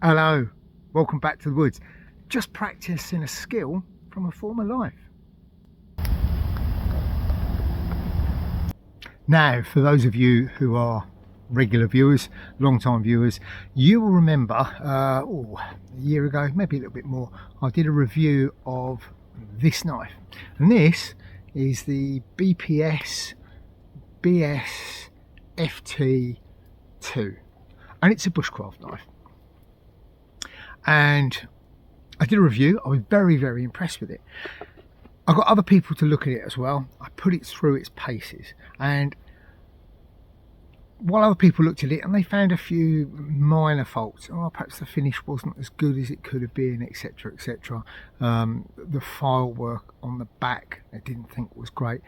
Hello, welcome back to the woods. Just practicing a skill from a former life. Now, for those of you who are regular viewers, long-time viewers, you will remember a year ago, maybe a little bit more, I did a review of this knife, and this is the BPS BS FT2, and it's a bushcraft knife. And I did a review. I was very impressed with it. I got other people to look at it as well. I put it through its paces, and while other people looked at it and they found a few minor faults, perhaps the finish wasn't as good as it could have been, etc, etc. The file work on the back I didn't think was great.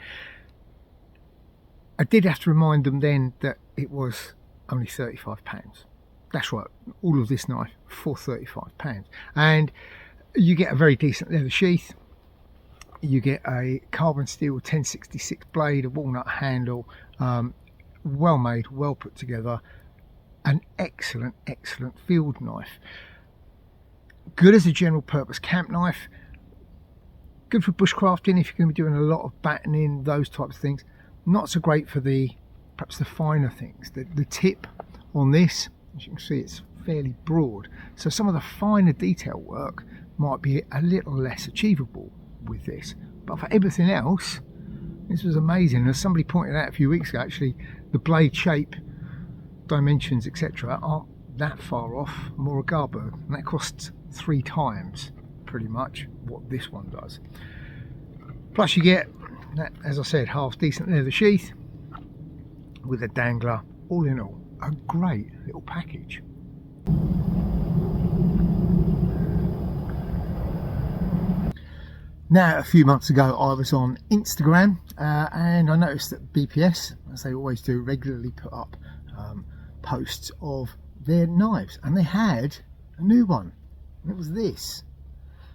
I did have to remind them then that it was only £35. That's right, all of this knife for £35, and you get a very decent leather sheath. You get a carbon steel 1066 blade, a walnut handle, well made, well put together, an excellent field knife. Good as a general purpose camp knife, good for bushcrafting if you're going to be doing a lot of battening, those types of things. Not so great for perhaps the finer things. The tip on this, as you can see, it's fairly broad, so some of the finer detail work might be a little less achievable with this, but for everything else this was amazing. As somebody pointed out a few weeks ago, actually the blade shape, dimensions, etc aren't that far off Mora Garberg, and that costs 3 times pretty much what this one does. Plus you get that, as I said, half decent leather sheath with a dangler. All in all, a great little package. Now, a few months ago I was on Instagram and I noticed that BPS, as they always do, regularly put up posts of their knives, and they had a new one, and it was this,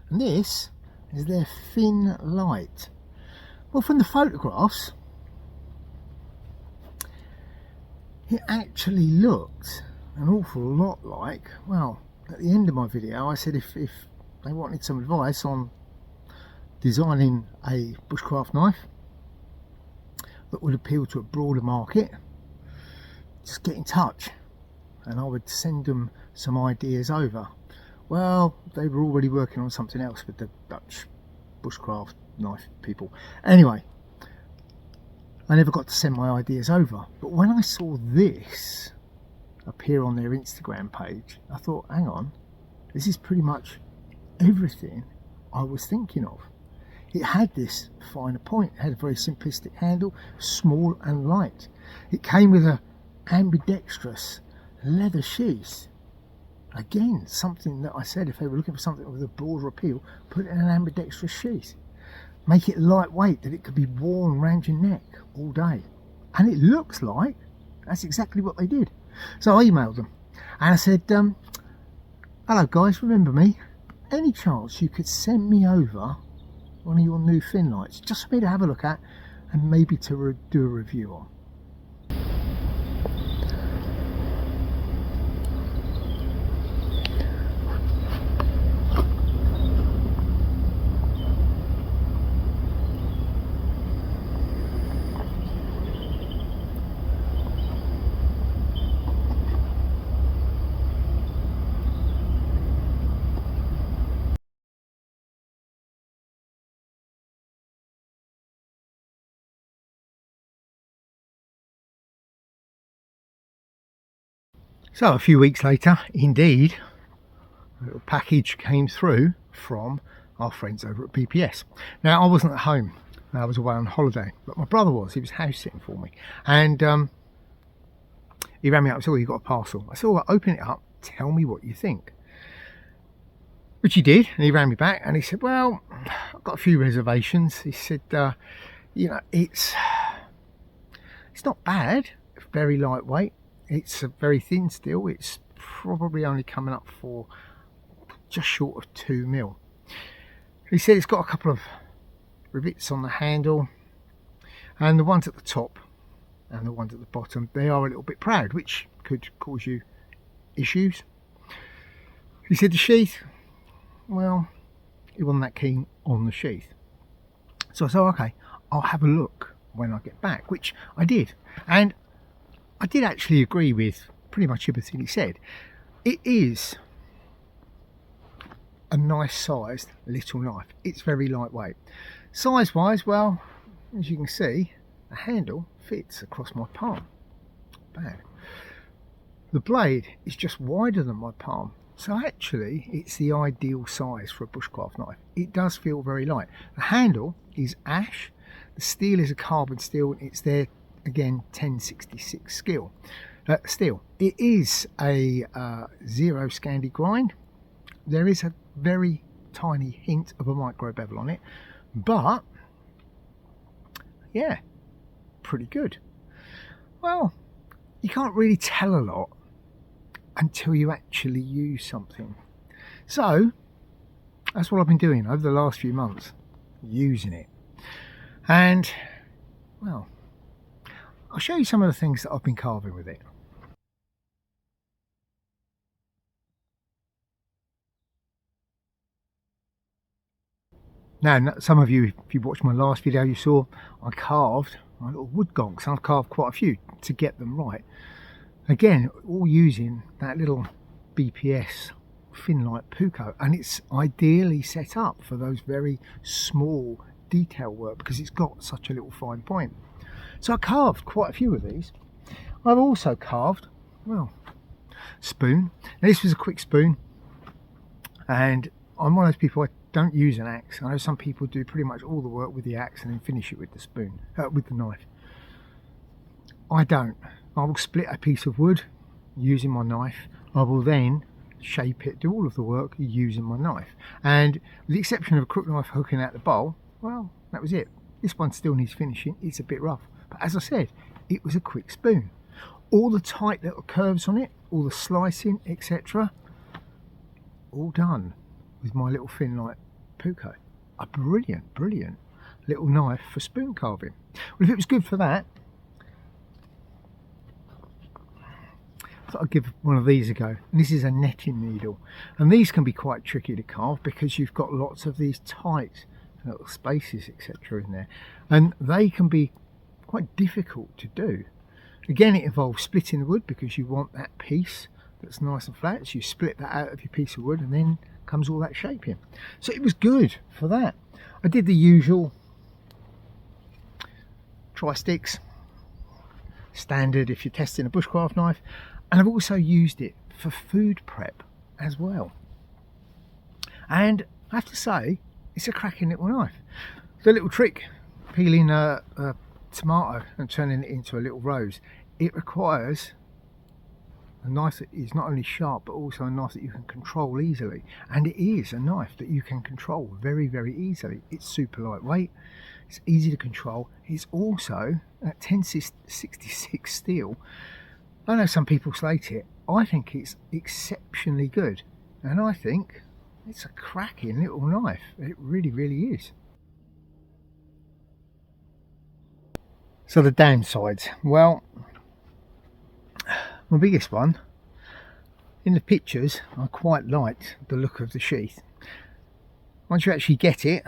and this is their thin LITE. Well, from the photographs it actually looked an awful lot like, well, at the end of my video I said if they wanted some advice on designing a bushcraft knife that would appeal to a broader market, just get in touch and I would send them some ideas over. Well, they were already working on something else with the Dutch bushcraft knife people. Anyway, I never got to send my ideas over, but when I saw this appear on their Instagram page, I thought, hang on, this is pretty much everything I was thinking of. It had this finer point, it had a very simplistic handle, small and light. It came with a ambidextrous leather sheath. Again, something that I said, if they were looking for something with a broader appeal, put it in an ambidextrous sheath. Make it lightweight, that it could be worn around your neck all day. And it looks like that's exactly what they did. So I emailed them and I said, hello guys, remember me? Any chance you could send me over one of your new thin lights, just for me to have a look at and maybe to do a review on? So a few weeks later, indeed, a little package came through from our friends over at BPS. Now, I wasn't at home, I was away on holiday, but my brother was. He was house sitting for me, and he rang me up and said, "Oh, you got a parcel." I said, "Oh, open it up, tell me what you think." Which he did, and he rang me back and he said, "Well, I've got a few reservations." He said, you know, it's not bad, it's very lightweight. It's a very thin steel. It's probably only coming up for just short of 2 mil. He said it's got a couple of rivets on the handle, and the ones at the top and the ones at the bottom, they are a little bit proud, which could cause you issues. He said the sheath, well, he wasn't that keen on the sheath. So I said, okay, I'll have a look when I get back, which I did. And I did actually agree with pretty much everything he said. It is a nice sized little knife. It's very lightweight. Size wise, well, as you can see, the handle fits across my palm. Bad. The blade is just wider than my palm. So actually, it's the ideal size for a bushcraft knife. It does feel very light. The handle is ash. The steel is a carbon steel. It's there, again, 1066 steel. It is a 0 Scandi grind. There is a very tiny hint of a micro bevel on it. But, yeah, pretty good. Well, you can't really tell a lot until you actually use something. So that's what I've been doing over the last few months, using it. And well, I'll show you some of the things that I've been carving with it. Now, some of you, if you watched my last video, you saw I carved my little wood gonks. I've carved quite a few to get them right. Again, all using that little BPS thin light puko, and it's ideally set up for those very small detail work because it's got such a little fine point. So I carved quite a few of these. I've also carved, well, spoon. Now this was a quick spoon, and I'm one of those people, I don't use an axe. I know some people do pretty much all the work with the axe and then finish it with the spoon, with the knife. I don't. I will split a piece of wood using my knife. I will then shape it, do all of the work using my knife. And with the exception of a crook knife hooking out the bowl, well, that was it. This one still needs finishing. It's a bit rough. But as I said, it was a quick spoon. All the tight little curves on it, all the slicing, etc., all done with my little thin light puko. A brilliant, brilliant little knife for spoon carving. Well, if it was good for that, I'd give one of these a go. And this is a netting needle, and these can be quite tricky to carve because you've got lots of these tight little spaces, etc., in there, and they can be quite difficult to do. Again, it involves splitting the wood because you want that piece that's nice and flat, so you split that out of your piece of wood and then comes all that shaping. So it was good for that. I did the usual tri-sticks, standard if you're testing a bushcraft knife. And I've also used it for food prep as well. And I have to say, it's a cracking little knife. The little trick, peeling a tomato and turning it into a little rose, it requires a knife that is not only sharp, but also a knife that you can control easily. And it is a knife that you can control very, very easily. It's super lightweight, it's easy to control. It's also at 1066 steel. I know some people slate it. I think it's exceptionally good, and I think it's a cracking little knife. It really, really is. So the downsides, well, my biggest one, in the pictures I quite liked the look of the sheath. Once you actually get it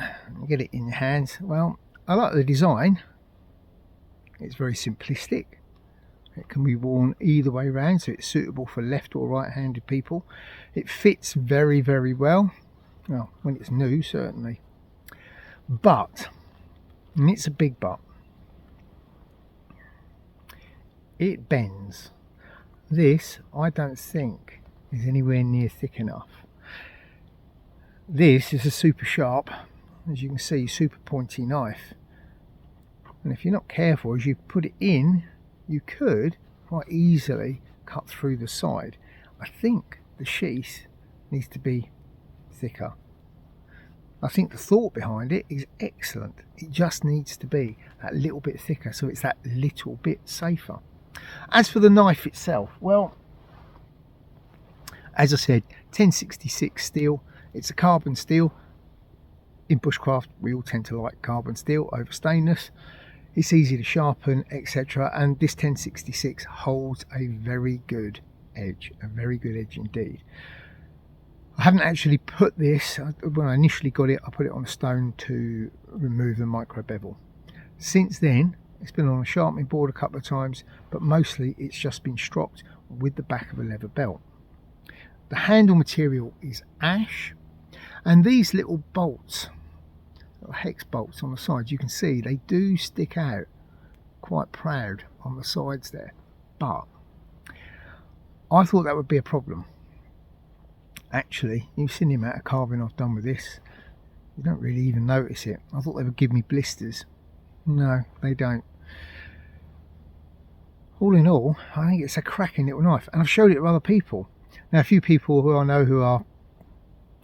in your hands, well, I like the design. It's very simplistic. It can be worn either way around, so it's suitable for left or right handed people. It fits very, very well. Well, when it's new, certainly. But, and it's a big but, it bends. This, I don't think, is anywhere near thick enough. This is a super sharp, as you can see, super pointy knife. And if you're not careful, as you put it in, you could quite easily cut through the side. I think the sheath needs to be thicker. I think the thought behind it is excellent. It just needs to be that little bit thicker, so it's that little bit safer. As for the knife itself, well, as I said, 1066 steel. It's a carbon steel. In bushcraft, we all tend to like carbon steel over stainless. It's easy to sharpen, etc. And this 1066 holds a very good edge, a very good edge indeed. I haven't actually put this, when I initially got it, I put it on a stone to remove the micro bevel. Since then, it's been on a sharpening board a couple of times, but mostly it's just been stropped with the back of a leather belt. The handle material is ash, and these little bolts, little hex bolts on the sides, you can see they do stick out quite proud on the sides there, but I thought that would be a problem. Actually, you've seen the amount of carving I've done with this, you don't really even notice it. I thought they would give me blisters. No, they don't. All in all, I think it's a cracking little knife, and I've showed it to other people. Now, a few people who I know who are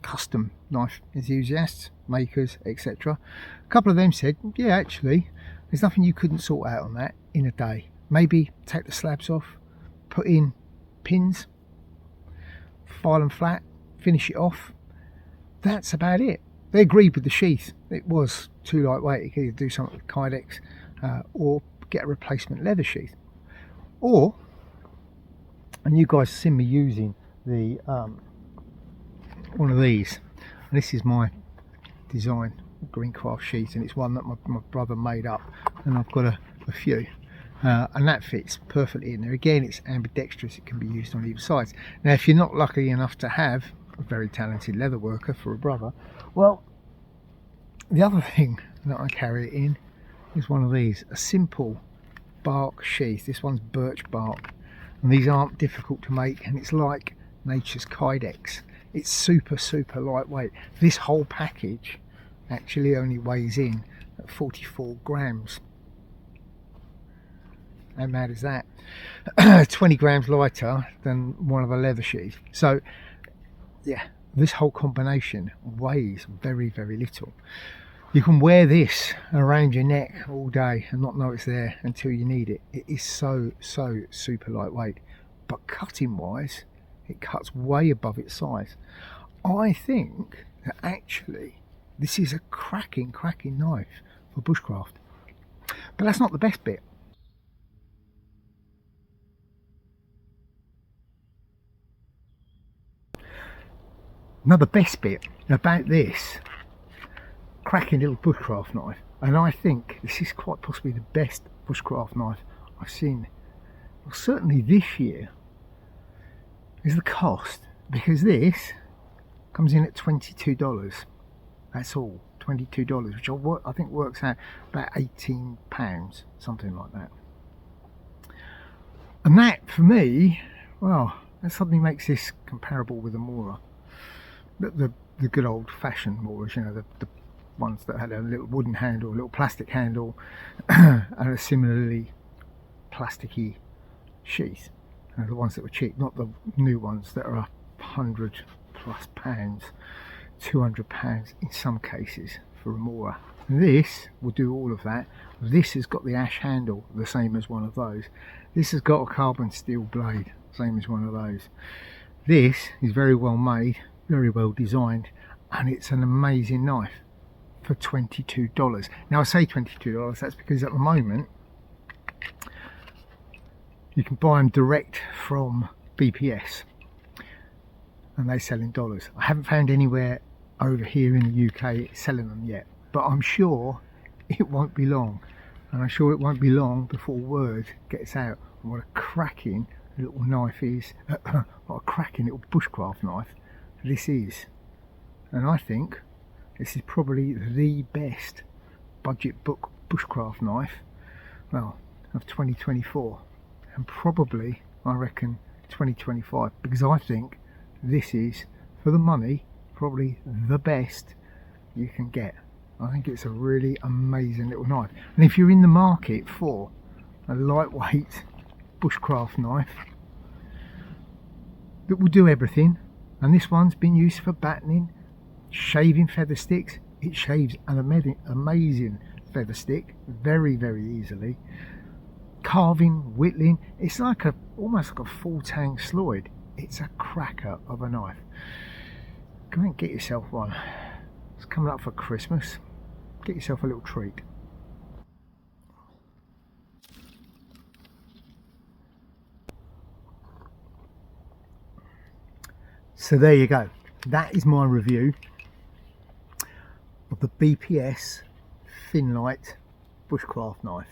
custom knife enthusiasts, makers, etc. A couple of them said, yeah, actually, there's nothing you couldn't sort out on that in a day. Maybe take the slabs off, put in pins, file them flat, finish it off. That's about it. They agreed with the sheath. It was too lightweight. You could either do something with Kydex or get a replacement leather sheath. Or, and you guys have seen me using the one of these, and this is my design Greencraft sheath, and it's one that my brother made up, and I've got a few, and that fits perfectly in there. Again, it's ambidextrous, it can be used on either sides. Now, if you're not lucky enough to have a very talented leather worker for a brother, well, the other thing that I carry it in is one of these, a simple bark sheath. This one's birch bark, and these aren't difficult to make, and it's like nature's Kydex. It's super lightweight. This whole package actually only weighs in at 44 grams. How mad is that? 20 grams lighter than one of the leather sheaths. So yeah, this whole combination weighs very little. You can wear this around your neck all day and not know it's there until you need it. It is so super lightweight, but cutting wise, it cuts way above its size. I think that actually this is a cracking knife for bushcraft. But that's not the best bit. Another best bit about this cracking little bushcraft knife, and I think this is quite possibly the best bushcraft knife I've seen, well, certainly this year, is the cost, because this comes in at $22. That's all, $22, which I think works out about £18, something like that. And that, for me, well, that suddenly makes this comparable with a Mora. The good old-fashioned Moras, you know, the ones that had a little wooden handle, a little plastic handle, and a similarly plasticky sheath. And the ones that were cheap, not the new ones that are £100+ pounds, £200 in some cases for a Mora. This will do all of that. This has got the ash handle, the same as one of those. This has got a carbon steel blade, same as one of those. This is very well made, very well designed, and it's an amazing knife for $22. Now, I say $22, that's because at the moment you can buy them direct from BPS and they sell in dollars. I haven't found anywhere over here in the UK selling them yet, but I'm sure it won't be long, and I'm sure it won't be long before word gets out on what a cracking little knife is, what a cracking little bushcraft knife this is. And I think this is probably the best budget book bushcraft knife, well, of 2024, and probably, I reckon, 2025, because I think this is, for the money, probably the best you can get. I think it's a really amazing little knife, and if you're in the market for a lightweight bushcraft knife that will do everything, and this one's been used for battening, shaving feather sticks. It shaves an amazing feather stick very easily. Carving, whittling, it's like almost like a full tang Sloyd. It's a cracker of a knife. Go and get yourself one. It's coming up for Christmas. Get yourself a little treat. So there you go. that is my review of the BPS thin light bushcraft knife.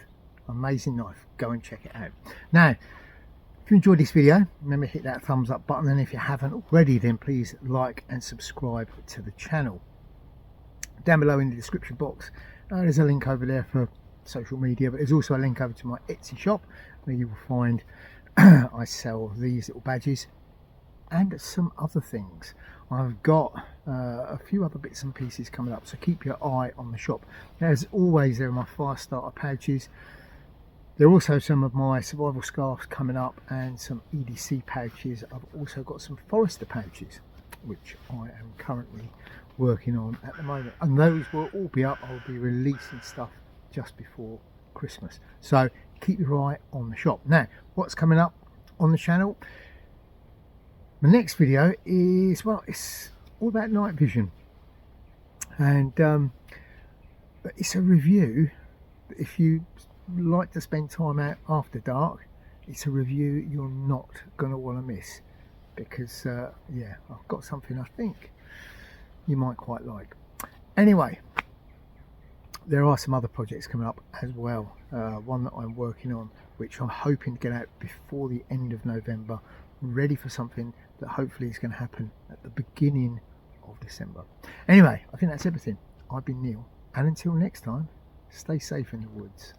Amazing knife, go and check it out. Now if you enjoyed this video, remember to hit that thumbs up button, and if you haven't already, then please like and subscribe to the channel. Down below in the description box there's a link over there for social media, but there's also a link over to my Etsy shop where you will find I sell these little badges and some other things. I've got a few other bits and pieces coming up, so keep your eye on the shop. As always, there are my fire starter pouches. There are also some of my survival scarves coming up and some EDC pouches. I've also got some Forester pouches which I am currently working on at the moment, and those will all be up. I'll be releasing stuff just before Christmas, so keep your eye on the shop. Now what's coming up on the channel, my next video is, well, it's all about night vision, and it's a review. If you like to spend time out after dark, it's a review you're not going to want to miss, because yeah, I've got something I think you might quite like. Anyway, there are some other projects coming up as well. One that I'm working on, which I'm hoping to get out before the end of November, ready for something that hopefully is going to happen at the beginning of December. Anyway, I think that's everything. I've been Neil, and until next time, stay safe in the woods.